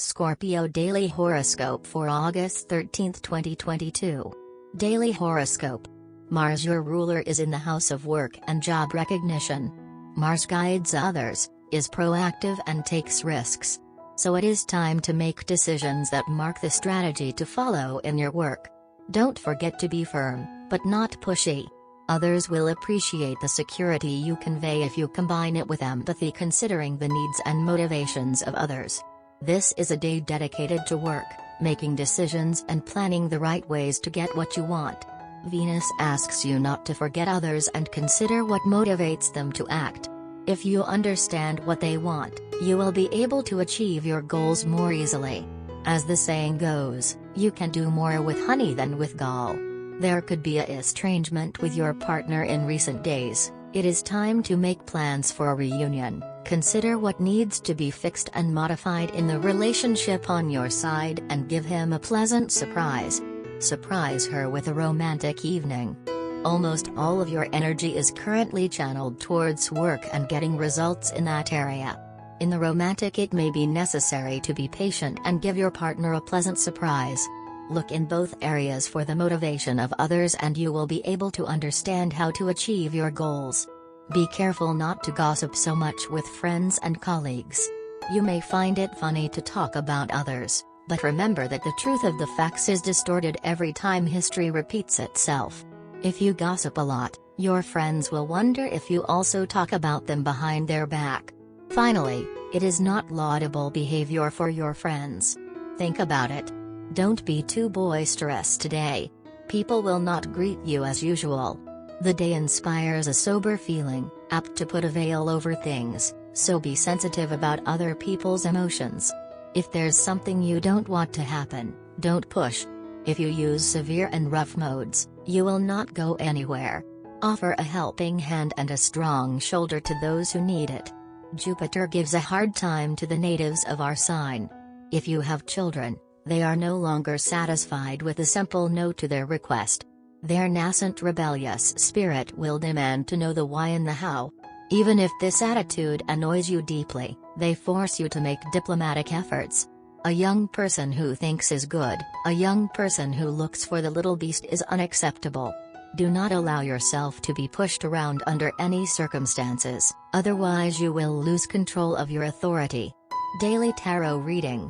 Scorpio Daily Horoscope for August 13, 2022. Daily Horoscope. Mars, your ruler, is in the house of work and job recognition. Mars guides others, is proactive and takes risks. So it is time to make decisions that mark the strategy to follow in your work. Don't forget to be firm, but not pushy. Others will appreciate the security you convey if you combine it with empathy, considering the needs and motivations of others. This is a day dedicated to work, making decisions and planning the right ways to get what you want. Venus asks you not to forget others and consider what motivates them to act. If you understand what they want, you will be able to achieve your goals more easily. As the saying goes, you can do more with honey than with gall. There could be a estrangement with your partner in recent days. It is time to make plans for a reunion. Consider what needs to be fixed and modified in the relationship on your side and give him a pleasant surprise. Surprise her with a romantic evening. Almost all of your energy is currently channeled towards work and getting results in that area. In the romantic, it may be necessary to be patient and give your partner a pleasant surprise. Look in both areas for the motivation of others and you will be able to understand how to achieve your goals. Be careful not to gossip so much with friends and colleagues. You may find it funny to talk about others, but remember that the truth of the facts is distorted every time history repeats itself. If you gossip a lot, your friends will wonder if you also talk about them behind their back. Finally, it is not laudable behavior for your friends. Think about it. Don't be too boisterous today. People will not greet you as usual. The day inspires a sober feeling, apt to put a veil over things, so be sensitive about other people's emotions. If there's something you don't want to happen, don't push. If you use severe and rough modes, you will not go anywhere. Offer a helping hand and a strong shoulder to those who need it. Jupiter gives a hard time to the natives of our sign. If you have children, they are no longer satisfied with a simple no to their request. Their nascent rebellious spirit will demand to know the why and the how. Even if this attitude annoys you deeply, they force you to make diplomatic efforts. A young person who thinks is good, a young person who looks for the little beast is unacceptable. Do not allow yourself to be pushed around under any circumstances, otherwise you will lose control of your authority. Daily Tarot Reading.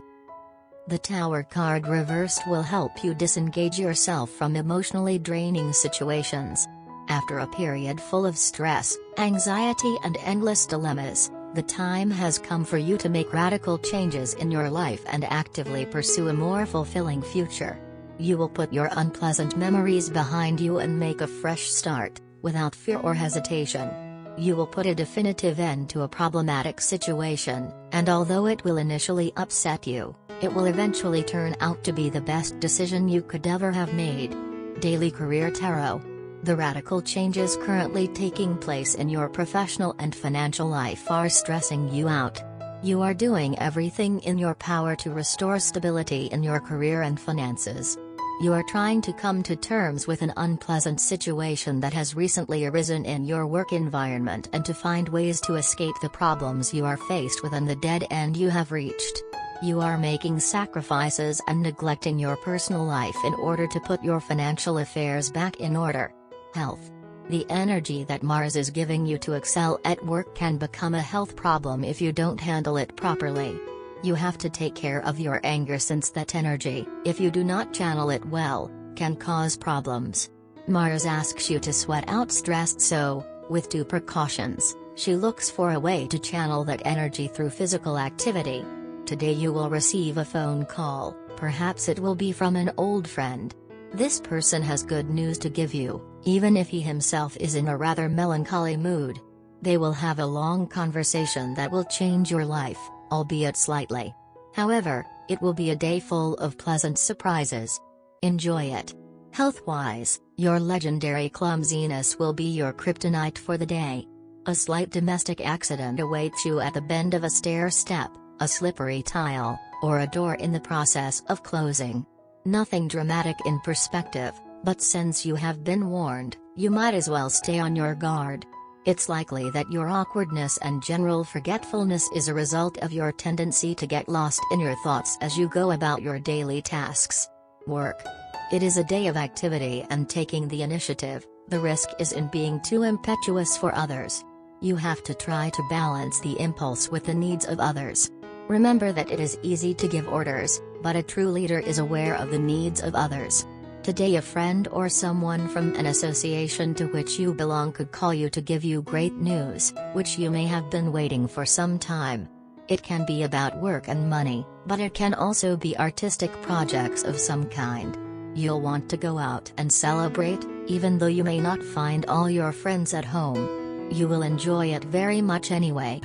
The Tower card reversed will help you disengage yourself from emotionally draining situations. After a period full of stress, anxiety and endless dilemmas, the time has come for you to make radical changes in your life and actively pursue a more fulfilling future. You will put your unpleasant memories behind you and make a fresh start, without fear or hesitation. You will put a definitive end to a problematic situation, and although it will initially upset you, it will eventually turn out to be the best decision you could ever have made. Daily Career Tarot. The radical changes currently taking place in your professional and financial life are stressing you out. You are doing everything in your power to restore stability in your career and finances. You are trying to come to terms with an unpleasant situation that has recently arisen in your work environment and to find ways to escape the problems you are faced with and the dead end you have reached. You are making sacrifices and neglecting your personal life in order to put your financial affairs back in order. Health. The energy that Mars is giving you to excel at work can become a health problem if you don't handle it properly. You have to take care of your anger, since that energy, if you do not channel it well, can cause problems. Mars asks you to sweat out stress, so, with due precautions, she looks for a way to channel that energy through physical activity. Today you will receive a phone call, perhaps it will be from an old friend. This person has good news to give you, even if he himself is in a rather melancholy mood. They will have a long conversation that will change your life, albeit slightly. However, it will be a day full of pleasant surprises. Enjoy it. Health-wise, your legendary clumsiness will be your kryptonite for the day. A slight domestic accident awaits you at the bend of a stair step, a slippery tile, or a door in the process of closing. Nothing dramatic in perspective, but since you have been warned, you might as well stay on your guard. It's likely that your awkwardness and general forgetfulness is a result of your tendency to get lost in your thoughts as you go about your daily tasks. Work. It is a day of activity and taking the initiative. The risk is in being too impetuous for others. You have to try to balance the impulse with the needs of others. Remember that it is easy to give orders, but a true leader is aware of the needs of others. Today a friend or someone from an association to which you belong could call you to give you great news, which you may have been waiting for some time. It can be about work and money, but it can also be artistic projects of some kind. You'll want to go out and celebrate, even though you may not find all your friends at home. You will enjoy it very much anyway.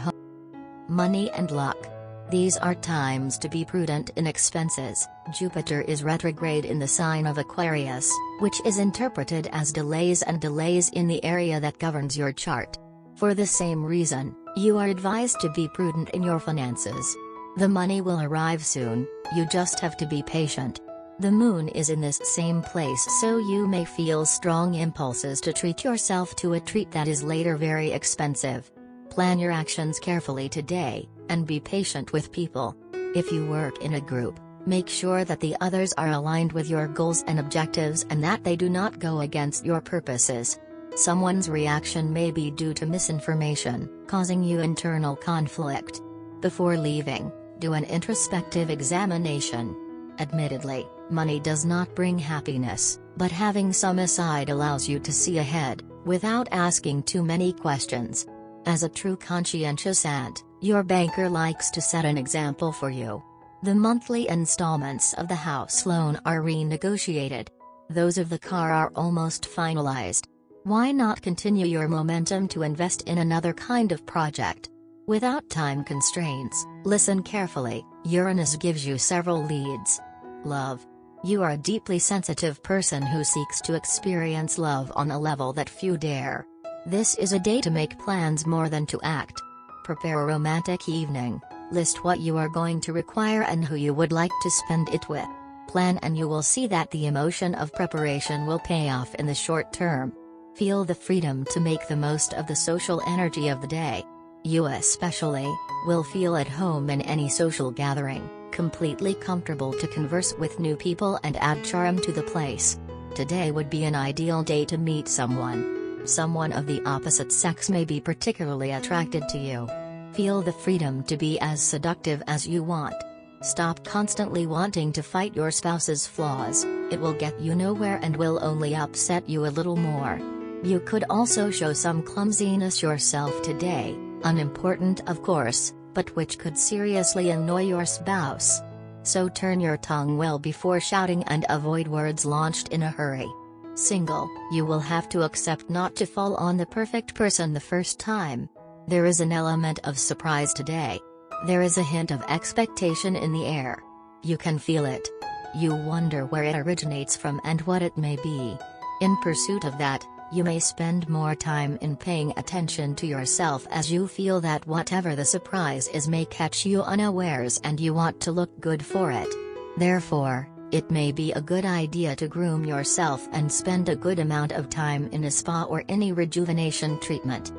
Money and luck. These are times to be prudent in expenses. Jupiter is retrograde in the sign of Aquarius, which is interpreted as delays in the area that governs your chart. For the same reason, you are advised to be prudent in your finances. The money will arrive soon, you just have to be patient. The moon is in this same place, so you may feel strong impulses to treat yourself to a treat that is later very expensive. Plan your actions carefully today, and be patient with people. If you work in a group, make sure that the others are aligned with your goals and objectives and that they do not go against your purposes. Someone's reaction may be due to misinformation, causing you internal conflict. Before leaving, do an introspective examination. Admittedly, money does not bring happiness, but having some aside allows you to see ahead, without asking too many questions. As a true conscientious ant, your banker likes to set an example for you. The monthly installments of the house loan are renegotiated. Those of the car are almost finalized. Why not continue your momentum to invest in another kind of project? Without time constraints, listen carefully. Uranus gives you several leads. Love. You are a deeply sensitive person who seeks to experience love on a level that few dare. This is a day to make plans more than to act. Prepare a romantic evening. List what you are going to require and who you would like to spend it with. Plan and you will see that the emotion of preparation will pay off in the short term. Feel the freedom to make the most of the social energy of the day. You especially will feel at home in any social gathering, completely comfortable to converse with new people and add charm to the place. Today would be an ideal day to meet someone. Someone of the opposite sex may be particularly attracted to you. Feel the freedom to be as seductive as you want. Stop constantly wanting to fight your spouse's flaws, it will get you nowhere and will only upset you a little more. You could also show some clumsiness yourself today, unimportant of course, but which could seriously annoy your spouse. So turn your tongue well before shouting and avoid words launched in a hurry. Single, you will have to accept not to fall on the perfect person the first time. There is an element of surprise today. There is a hint of expectation in the air. You can feel it. You wonder where it originates from and what it may be. In pursuit of that, you may spend more time in paying attention to yourself as you feel that whatever the surprise is may catch you unawares and you want to look good for it. Therefore, it may be a good idea to groom yourself and spend a good amount of time in a spa or any rejuvenation treatment.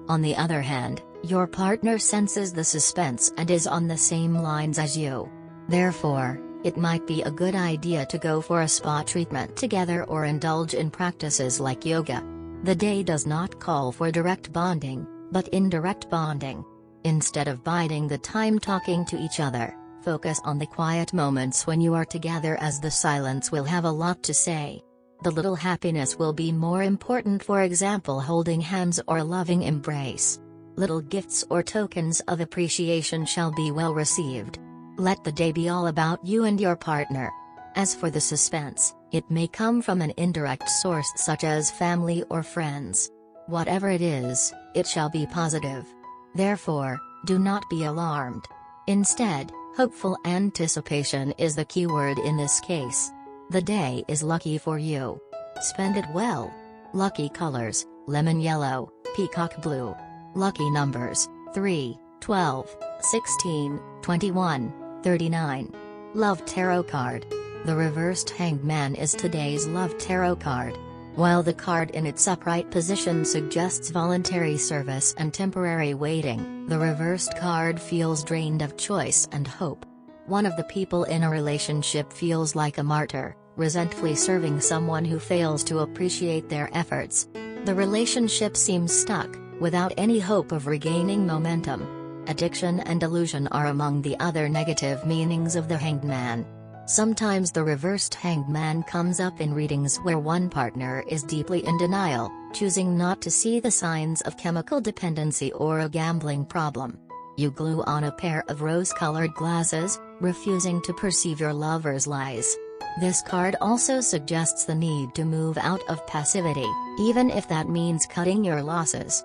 On the other hand, your partner senses the suspense and is on the same lines as you. Therefore, it might be a good idea to go for a spa treatment together or indulge in practices like yoga. The day does not call for direct bonding, but indirect bonding. Instead of biding the time talking to each other, focus on the quiet moments when you are together, as the silence will have a lot to say. The little happiness will be more important, for example holding hands or a loving embrace. Little gifts or tokens of appreciation shall be well received. Let the day be all about you and your partner. As for the suspense, it may come from an indirect source such as family or friends. Whatever it is, it shall be positive. Therefore, do not be alarmed. Instead, hopeful anticipation is the key word in this case. The day is lucky for you. Spend it well. Lucky colors: lemon yellow, peacock blue. Lucky numbers: 3, 12, 16, 21, 39. Love Tarot card. The reversed Hanged Man is today's Love Tarot card. While the card in its upright position suggests voluntary service and temporary waiting, the reversed card feels drained of choice and hope. One of the people in a relationship feels like a martyr, resentfully serving someone who fails to appreciate their efforts. The relationship seems stuck, without any hope of regaining momentum. Addiction and delusion are among the other negative meanings of the Hanged Man. Sometimes the reversed Hanged Man comes up in readings where one partner is deeply in denial, choosing not to see the signs of chemical dependency or a gambling problem. You glue on a pair of rose-colored glasses, refusing to perceive your lover's lies. This card also suggests the need to move out of passivity, even if that means cutting your losses.